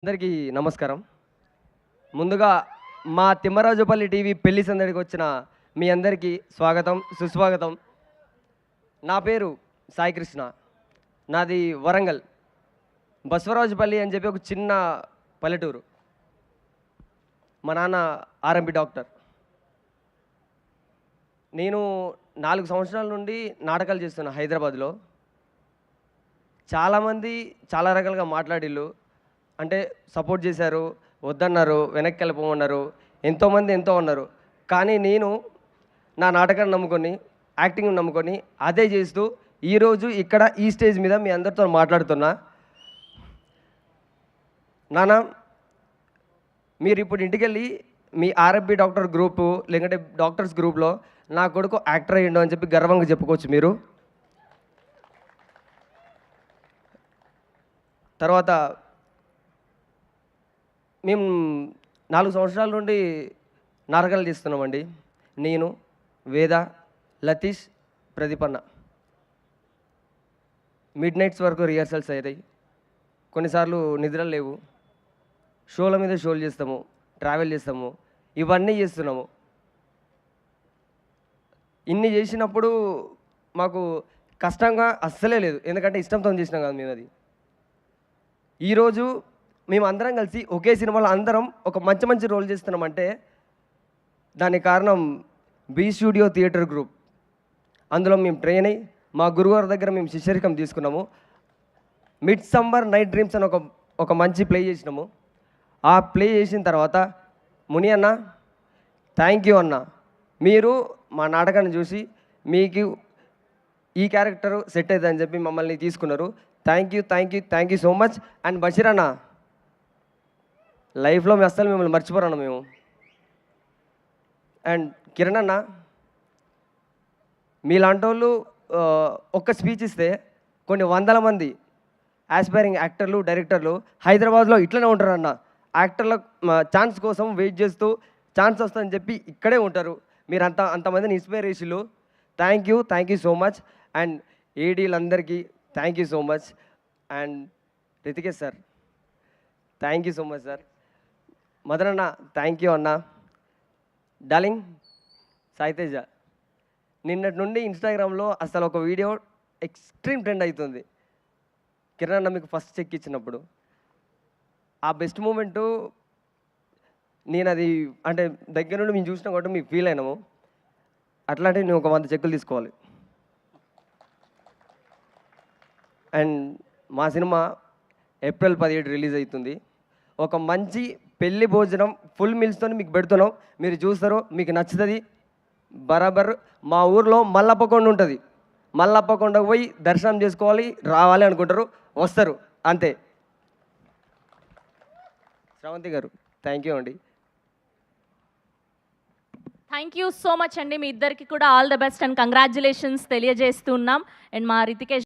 అందరికీ నమస్కారం. ముందుగా మా తిమ్మరాజుపల్లి టీవీ పెళ్లి సందడికి వచ్చిన మీ అందరికీ స్వాగతం, సుస్వాగతం. నా పేరు సాయి కృష్ణ. నాది వరంగల్. బసవరాజుపల్లి అని చెప్పి ఒక చిన్న పల్లెటూరు. మా నాన్న ఆర్ఎంపీ డాక్టర్. నేను 4 సంవత్సరాల నుండి నాటకాలు చేస్తున్నా హైదరాబాద్లో. చాలామంది చాలా రకాలుగా మాట్లాడిళ్ళు. అంటే సపోర్ట్ చేశారు, వద్దన్నారు, వెనక్కి వెళ్ళిపోమన్నారు, ఎంతోమంది ఎంతో అన్నారు. కానీ నేను నా నాటకాన్ని నమ్ముకొని, యాక్టింగ్ నమ్ముకొని అదే చేస్తూ ఈరోజు ఇక్కడ ఈ స్టేజ్ మీద మీ అందరితో మాట్లాడుతున్నా. నాన్న, మీరు ఇప్పుడు ఇంటికెళ్ళి మీ ఆర్ఎఫ్బి డాక్టర్ గ్రూపు లేకుంటే డాక్టర్స్ గ్రూప్లో నా కొడుకు యాక్టర్ అయ్యిండు అని చెప్పి గర్వంగా చెప్పుకోవచ్చు మీరు. తర్వాత మేము 4 సంవత్సరాల నుండి నాటకాలు తీస్తున్నామండి. నేను, వేద, లతీష్, ప్రదీపన్న. మిడ్ నైట్స్ వరకు రిహర్సల్స్ అవుతాయి. కొన్నిసార్లు నిద్రలు లేవు. షోల మీద షోలు చేస్తాము, ట్రావెల్ చేస్తాము, ఇవన్నీ చేస్తున్నాము. ఇన్ని చేసినప్పుడు మాకు కష్టంగా అస్సలే లేదు. ఎందుకంటే ఇష్టంతో చేసినాం కదా మేము అది. ఈరోజు మేము అందరం కలిసి ఒకే సినిమాలో అందరం ఒక మంచి మంచి రోల్ చేస్తున్నామంటే దానికి కారణం బి స్టూడియో థియేటర్ గ్రూప్. అందులో మేము ట్రైన్ అయ్యి మా గురువారి దగ్గర మేము శిష్యరికం తీసుకున్నాము. మిడ్ సమ్మర్ నైట్ డ్రీమ్స్ అని ఒక మంచి ప్లే చేసినాము. ఆ ప్లే చేసిన తర్వాత ముని అన్న, థ్యాంక్ యూ అన్న, మీరు మా నాటకాన్ని చూసి మీకు ఈ క్యారెక్టర్ సెట్ అవుతుందని చెప్పి మమ్మల్ని తీసుకున్నారు. Thank you, thank you, thank you so much. And Basheer అన్న, లైఫ్లో మేము అస్సలు మిమ్మల్ని మర్చిపోరన్న మేము. అండ్ కిరణ్ అన్న, మీలాంటి వాళ్ళు ఒక్క స్పీచ్ ఇస్తే కొన్ని వందల మంది ఆస్పైరింగ్ యాక్టర్లు, డైరెక్టర్లు హైదరాబాద్లో ఇట్లనే ఉంటారన్న. యాక్టర్ల ఛాన్స్ కోసం వెయిట్ చేస్తూ ఛాన్స్ వస్తుందని చెప్పి ఇక్కడే ఉంటారు. మీరు అంతమందిని ఇన్స్పైరేషన్లు. Thank you so much. And ఏడీలందరికీ thank you so much. And Ritikesh sir, thank you so much sir. Madan అన్న, థ్యాంక్ యూ అన్న. డార్లింగ్ సాయితేజ, నిన్నటి నుండి ఇన్స్టాగ్రామ్లో అసలు ఒక వీడియో ఎక్స్ట్రీమ్ ట్రెండ్ అవుతుంది. కిరణ్ అన్న మీకు ఫస్ట్ చెక్ ఇచ్చినప్పుడు ఆ బెస్ట్ మూమెంటు నేను అది అంటే దగ్గర నుండి మేము చూసినా కాబట్టి మీకు ఫీల్ అయినాము. అట్లాంటివి నేను ఒక 100 చెక్కులు తీసుకోవాలి. అండ్ మా సినిమా ఏప్రిల్ 17 రిలీజ్ అవుతుంది. ఒక మంచి పెళ్లి భోజనం ఫుల్ మీల్స్తో మీకు పెడుతున్నాం. మీరు చూస్తారు, మీకు నచ్చుతుంది. బరాబర్ మా ఊర్లో మల్లప్పకొండ ఉంటుంది. మల్లప్పకొండకు పోయి దర్శనం చేసుకోవాలి, రావాలి అనుకుంటారు, వస్తారు, అంతే. శ్రవంతి గారు, థ్యాంక్ యూ అండి. థ్యాంక్ యూ సో మచ్ అండి. మీ ఇద్దరికి కూడా all the best and congratulations తెలియజేస్తున్నాం. అండ్ మా రితికేష్